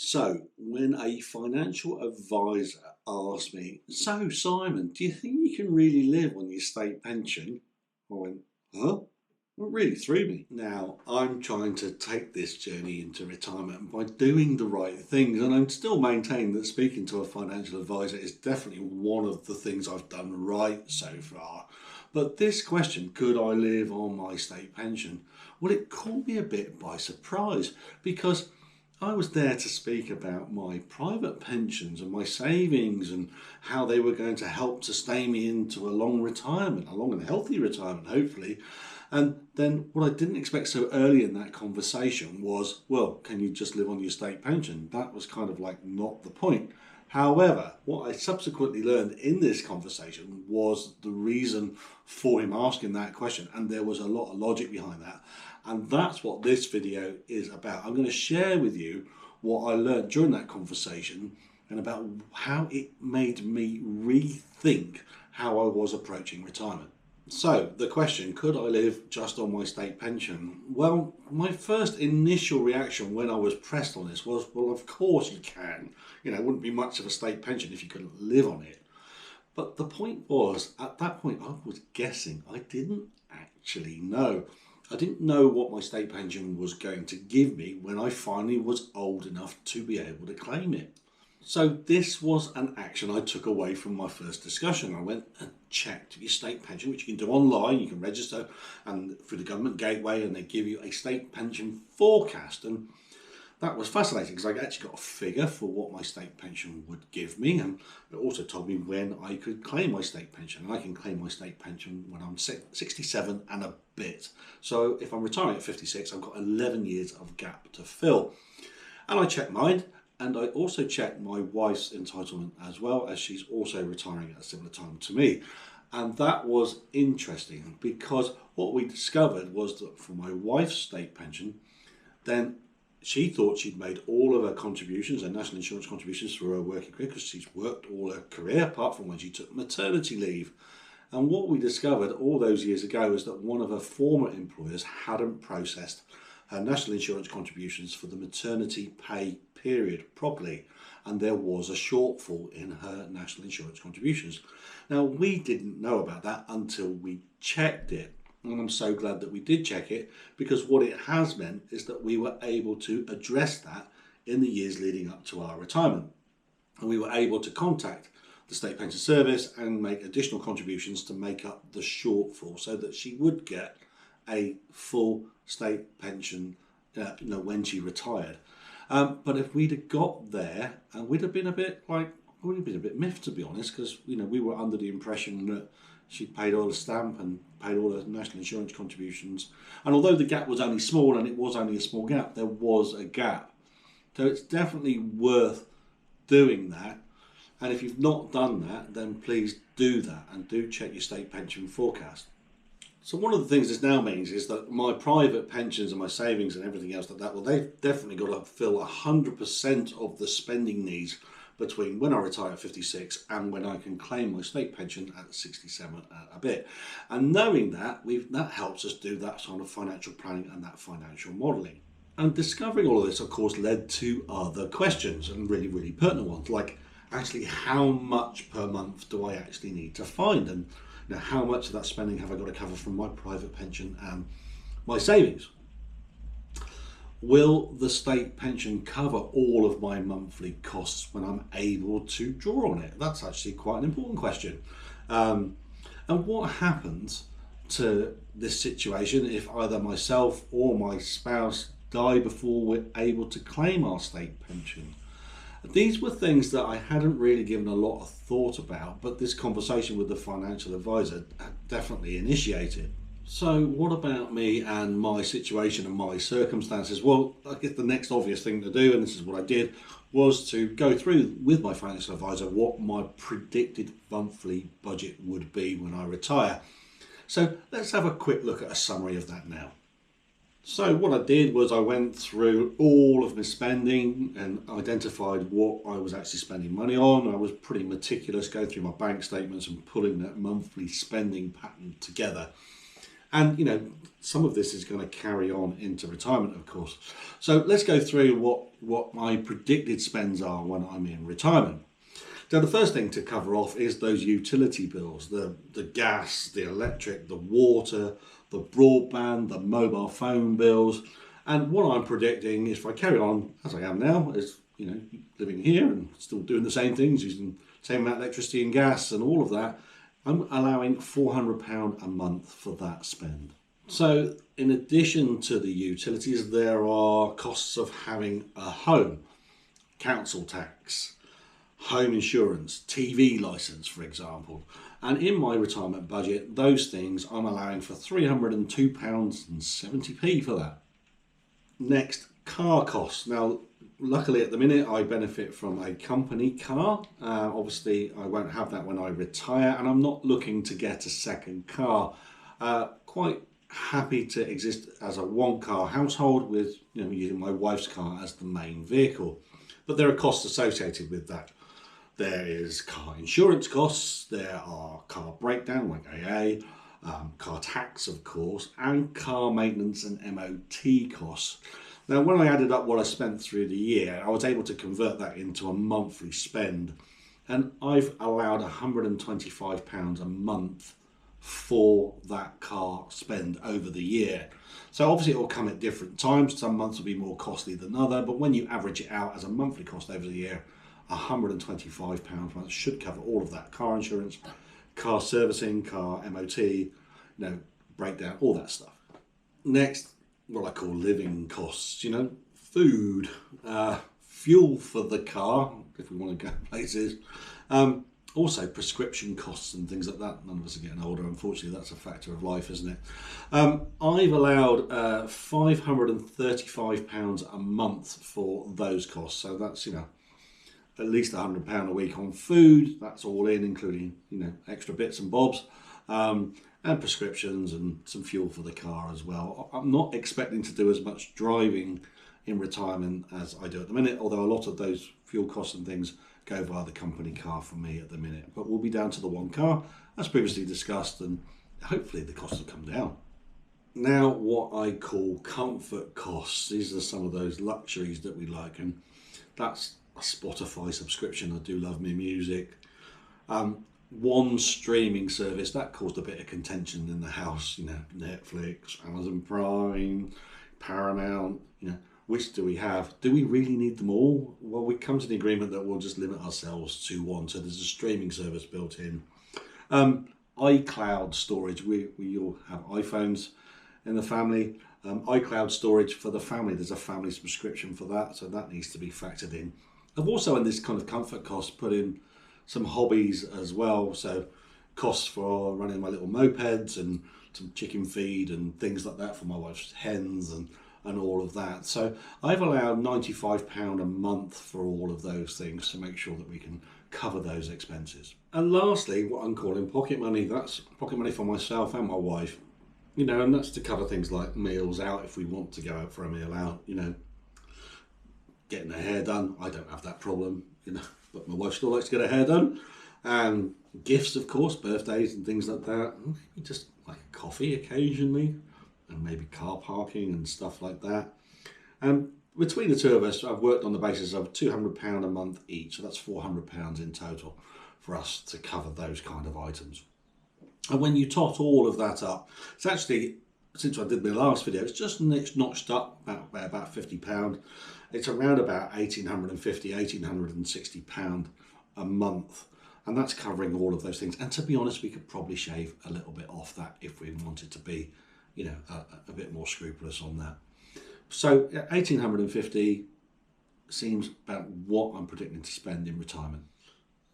So, when a financial advisor asked me, "So, Simon, do you think you can really live on your state pension?" I went, "Huh?" It really threw me. Now, I'm trying to take this journey into retirement by doing the right things, and I'm still maintaining that speaking to a financial advisor is definitely one of the things I've done right so far. But this question, could I live on my state pension? Well, it caught me a bit by surprise because I was there to speak about my private pensions and my savings and how they were going to help sustain me into a long retirement, a long and healthy retirement, hopefully. And then what I didn't expect so early in that conversation was, well, can you just live on your state pension? That was kind of like not the point. However, what I subsequently learned in this conversation was the reason for him asking that question, and there was a lot of logic behind that. And that's what this video is about. I'm going to share with you what I learned during that conversation and about how it made me rethink how I was approaching retirement. So, the question, could I live just on my state pension? Well, my first initial reaction when I was pressed on this was, well, of course you can. It wouldn't be much of a state pension if you couldn't live on it. But the point was, at that point, I was guessing. I didn't actually know. I didn't know what my state pension was going to give me when I finally was old enough to be able to claim it. So this was an action I took away from my first discussion. I went and checked your state pension, which you can do online. You can register and through the government gateway, and they give you a state pension forecast. And that was fascinating because I actually got a figure for what my state pension would give me, and it also told me when I could claim my state pension. And I can claim my state pension when I'm 67 and a bit. So if I'm retiring at 56, I've got 11 years of gap to fill. And I checked mine, and I also checked my wife's entitlement as well, as she's also retiring at a similar time to me. And that was interesting because what we discovered was that for my wife's state pension, then she thought she'd made all of her contributions, her national insurance contributions, through her working career because she's worked all her career apart from when she took maternity leave. And what we discovered all those years ago is that one of her former employers hadn't processed her national insurance contributions for the maternity pay period properly, and there was a shortfall in her national insurance contributions. Now, we didn't know about that until we checked it. And I'm so glad that we did check it, because what it has meant is that we were able to address that in the years leading up to our retirement. And we were able to contact the State Pension Service and make additional contributions to make up the shortfall so that she would get a full state pension when she retired. But if we'd have got there, and we'd have been a bit miffed, to be honest, because we were under the impression that she'd paid all the stamp and paid all her national insurance contributions. And although the gap was only small, and it was only a small gap, there was a gap. So it's definitely worth doing that. And if you've not done that, then please do that and do check your state pension forecast. So one of the things this now means is that my private pensions and my savings and everything else like that, well, they've definitely got to fill 100% of the spending needs between when I retire at 56 and when I can claim my state pension at 67 a bit. And knowing that, that helps us do that sort of financial planning and that financial modelling. And discovering all of this, of course, led to other questions, and really, really pertinent ones, like actually how much per month do I actually need to find? And how much of that spending have I got to cover from my private pension and my savings? Will the state pension cover all of my monthly costs when I'm able to draw on it? That's actually quite an important question. And what happens to this situation if either myself or my spouse die before we're able to claim our state pension? These were things that I hadn't really given a lot of thought about, but this conversation with the financial advisor definitely initiated. So what about me and my situation and my circumstances? Well, I guess the next obvious thing to do, and this is what I did, was to go through with my financial advisor what my predicted monthly budget would be when I retire. So let's have a quick look at a summary of that now. So what I did was I went through all of my spending and identified what I was actually spending money on. I was pretty meticulous going through my bank statements and pulling that monthly spending pattern together. And, some of this is going to carry on into retirement, of course. So let's go through what my predicted spends are when I'm in retirement. Now, the first thing to cover off is those utility bills, the gas, the electric, the water, the broadband, the mobile phone bills. And what I'm predicting is, if I carry on as I am now, is, living here and still doing the same things, using the same amount of electricity and gas and all of that, I'm allowing £400 a month for that spend. So in addition to the utilities, there are costs of having a home, council tax, home insurance, TV licence, for example. And in my retirement budget, those things I'm allowing for £302.70 for that. Next, car costs. Now, luckily at the minute, I benefit from a company car. Obviously, I won't have that when I retire, and I'm not looking to get a second car. Quite happy to exist as a one-car household with using my wife's car as the main vehicle. But there are costs associated with that. There is car insurance costs, there are car breakdown like AA, car tax of course, and car maintenance and MOT costs. Now when I added up what I spent through the year, I was able to convert that into a monthly spend, and I've allowed £125 a month for that car spend over the year. So obviously it will come at different times. Some months will be more costly than other, but when you average it out as a monthly cost over the year, £125 a month should cover all of that: car insurance, car servicing, car MOT, breakdown, all that stuff. Next, what I call living costs, food, fuel for the car if we want to go places, also prescription costs and things like that. None of us are getting older, unfortunately. That's a factor of life, isn't it? I've allowed £535 a month for those costs. So that's, at least £100 a week on food. That's all in, including, extra bits and bobs, and prescriptions and some fuel for the car as well. I'm not expecting to do as much driving in retirement as I do at the minute, although a lot of those fuel costs and things go via the company car for me at the minute. But we'll be down to the one car, as previously discussed, and hopefully the costs will come down. Now, what I call comfort costs. These are some of those luxuries that we like, and that's a Spotify subscription. I do love my music. One streaming service that caused a bit of contention in the house. Netflix, Amazon Prime, Paramount. Which do we have? Do we really need them all? Well, we come to the agreement that we'll just limit ourselves to one. So there's a streaming service built in. iCloud storage. We all have iPhones in the family. iCloud storage for the family. There's a family subscription for that, so that needs to be factored in. I've also, in this kind of comfort cost, put in some hobbies as well. So costs for running my little mopeds and some chicken feed and things like that for my wife's hens and all of that. So I've allowed £95 a month for all of those things to make sure that we can cover those expenses. And lastly, what I'm calling pocket money. That's pocket money for myself and my wife. And that's to cover things like meals out if we want to go out for a meal out, getting her hair done. I don't have that problem, but my wife still likes to get her hair done. And gifts, of course, birthdays and things like that. Just like a coffee occasionally, and maybe car parking and stuff like that. And between the two of us, I've worked on the basis of £200 a month each, so that's £400 in total for us to cover those kind of items. And when you tot all of that up, it's actually, since I did my last video, it's just notched up about £50. It's around about £1,850, £1,860 a month. And that's covering all of those things. And to be honest, we could probably shave a little bit off that if we wanted to be, a bit more scrupulous on that. So £1,850 seems about what I'm predicting to spend in retirement.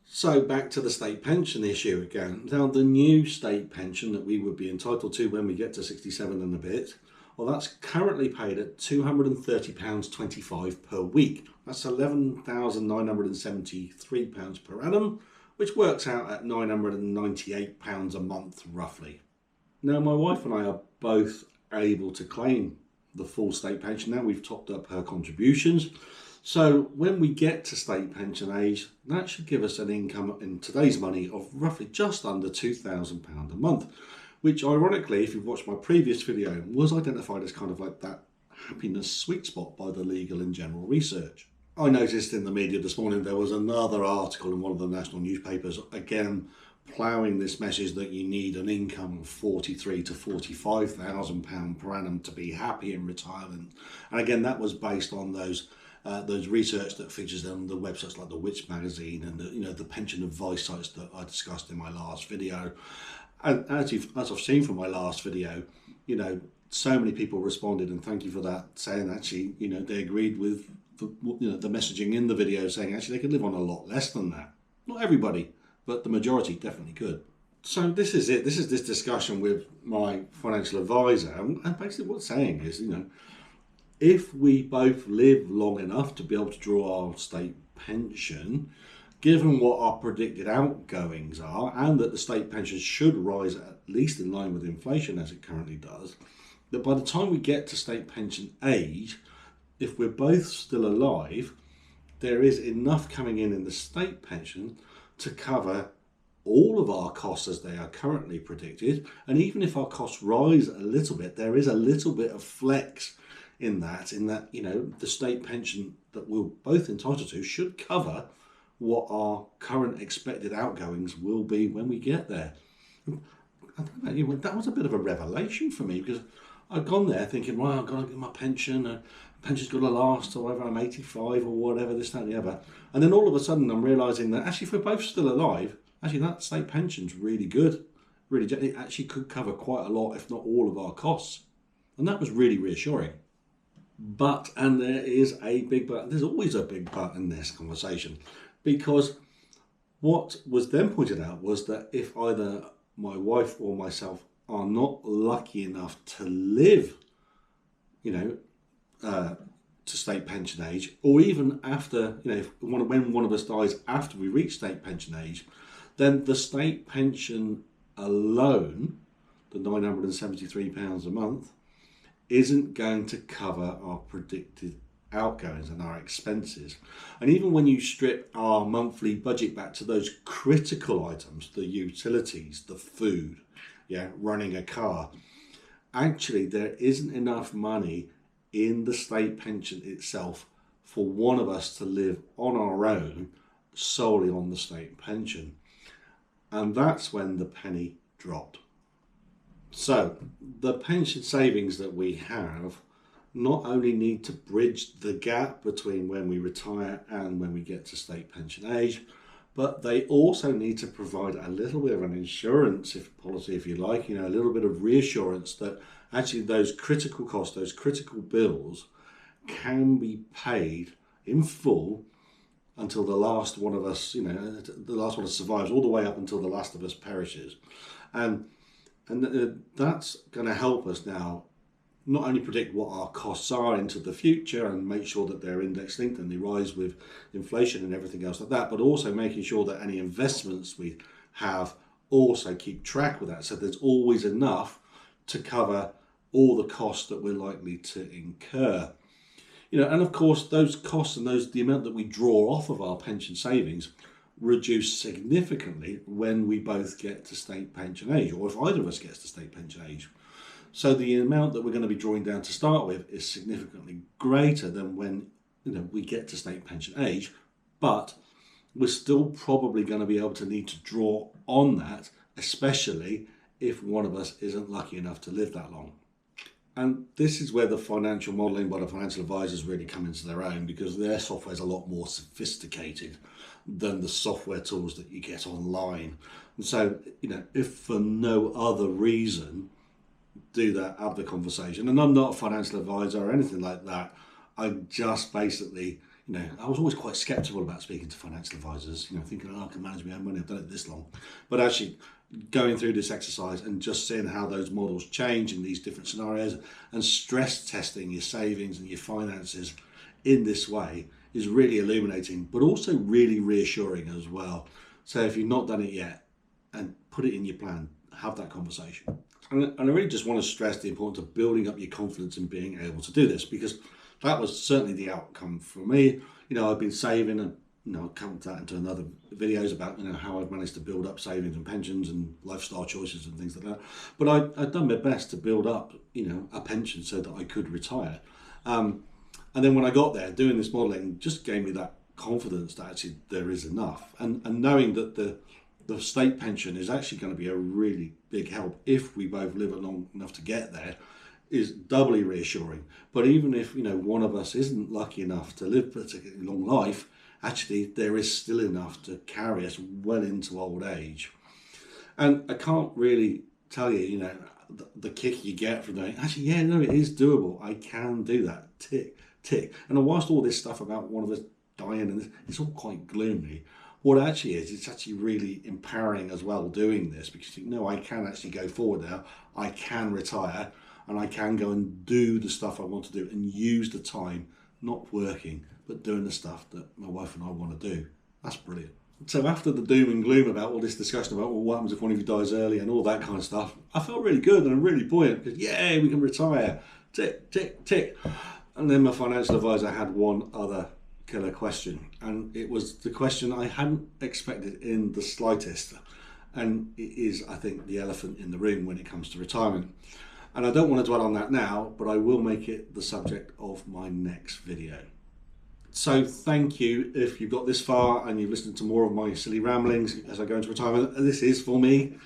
So back to the state pension issue again. Now, the new state pension that we would be entitled to when we get to 67 and a bit, well, that's currently paid at £230.25 per week. That's £11,973 per annum, which works out at £998 a month roughly. Now, my wife and I are both able to claim the full state pension. Now we've topped up her contributions. So when we get to state pension age, that should give us an income in today's money of roughly just under £2,000 a month, which ironically, if you've watched my previous video, was identified as kind of like that happiness sweet spot by the legal and general research. I noticed in the media this morning there was another article in one of the national newspapers, again ploughing this message that you need an income of £43,000 to £45,000 per annum to be happy in retirement. And again, that was based on those research that features on the websites like the Witch magazine and the pension advice sites that I discussed in my last video. And as I've seen from my last video, so many people responded, and thank you for that, saying actually, they agreed with the messaging in the video, saying actually they could live on a lot less than that. Not everybody, but the majority definitely could. So this is it. This is this discussion with my financial advisor, and basically what it's saying is, if we both live long enough to be able to draw our state pension, given what our predicted outgoings are, and that the state pension should rise at least in line with inflation as it currently does, that by the time we get to state pension age, if we're both still alive, there is enough coming in the state pension to cover all of our costs as they are currently predicted. And even if our costs rise a little bit, there is a little bit of flex in that, the state pension that we're both entitled to should cover what our current expected outgoings will be when we get there. I don't know, that was a bit of a revelation for me, because I'd gone there thinking, well, I've got to get my pension, pension's got to last till whether I'm 85 or whatever, this, that and the other. And then all of a sudden I'm realising that actually if we're both still alive, actually that state pension's really good. It actually could cover quite a lot, if not all of our costs. And that was really reassuring. But, and there is a big but, there's always a big but in this conversation, because what was then pointed out was that if either my wife or myself are not lucky enough to live, to state pension age, or even after, when one of us dies after we reach state pension age, then the state pension alone, the £973 a month, isn't going to cover our predicted outgoings and our expenses. And even when you strip our monthly budget back to those critical items, the utilities, the food, running a car, actually there isn't enough money in the state pension itself for one of us to live on our own solely on the state pension. And that's when the penny dropped. So the pension savings that we have not only need to bridge the gap between when we retire and when we get to state pension age, but they also need to provide a little bit of an insurance policy, if you like, a little bit of reassurance that actually those critical costs, those critical bills can be paid in full until the last one of us, the last one of us survives, all the way up until the last of us perishes. And that's going to help us now not only predict what our costs are into the future and make sure that they're index linked and they rise with inflation and everything else like that, but also making sure that any investments we have also keep track with that, so there's always enough to cover all the costs that we're likely to incur. And of course those costs and the amount that we draw off of our pension savings reduce significantly when we both get to state pension age, or if either of us gets to state pension age. So the amount that we're going to be drawing down to start with is significantly greater than when we get to state pension age, but we're still probably going to be able to need to draw on that, especially if one of us isn't lucky enough to live that long. And this is where the financial modelling by the financial advisors really come into their own, because their software is a lot more sophisticated than the software tools that you get online. And so, if for no other reason, do that, have the conversation. And I'm not a financial advisor or anything like that. I just basically, I was always quite sceptical about speaking to financial advisors, thinking, I can manage my own money, I've done it this long. But actually going through this exercise and just seeing how those models change in these different scenarios and stress testing your savings and your finances in this way is really illuminating, but also really reassuring as well. So if you've not done it yet, and put it in your plan, have that conversation. And I really just want to stress the importance of building up your confidence in being able to do this, because that was certainly the outcome for me. I've been saving and I'll count that into another videos about how I've managed to build up savings and pensions and lifestyle choices and things like that. But I'd done my best to build up a pension so that I could retire. And then when I got there, doing this modelling just gave me that confidence that actually there is enough, and knowing that the state pension is actually going to be a really big help if we both live long enough to get there is doubly reassuring. But even if one of us isn't lucky enough to live a particularly long life, actually there is still enough to carry us well into old age. And I can't really tell you, the kick you get from doing, actually, yeah, no, it is doable. I can do that. Tick, tick. And whilst all this stuff about one of us dying, and it's all quite gloomy, what actually is, it's actually really empowering as well doing this, because I can actually go forward now. I can retire, and I can go and do the stuff I want to do and use the time not working, but doing the stuff that my wife and I want to do. That's brilliant. So after the doom and gloom about all this discussion about what happens if one of you dies early and all that kind of stuff, I felt really good and really buoyant because, yay, we can retire. Tick, tick, tick. And then my financial advisor had one other killer question, and it was the question I hadn't expected in the slightest. And it is, I think, the elephant in the room when it comes to retirement. And I don't want to dwell on that now, but I will make it the subject of my next video. So thank you if you've got this far and you've listened to more of my silly ramblings as I go into retirement. This is for me.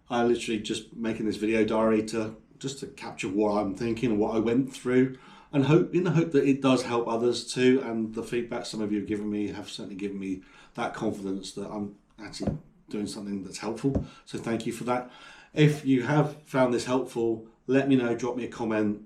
I literally just making this video diary to capture what I'm thinking and what I went through, and in the hope that it does help others too. And the feedback some of you have given me have certainly given me that confidence that I'm actually doing something that's helpful. So thank you for that. If you have found this helpful, let me know, drop me a comment,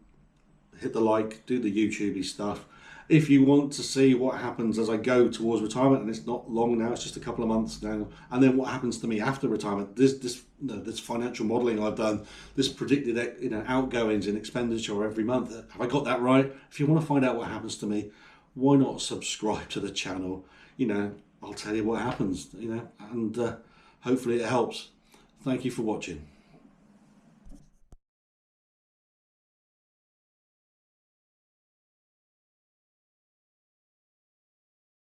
hit the like, do the YouTubey stuff. If you want to see what happens as I go towards retirement, and it's not long now, it's just a couple of months now, and then what happens to me after retirement, this financial modelling I've done, this predicted outgoings and expenditure every month, have I got that right? If you want to find out what happens to me, why not subscribe to the channel? I'll tell you what happens, and hopefully it helps. Thank you for watching.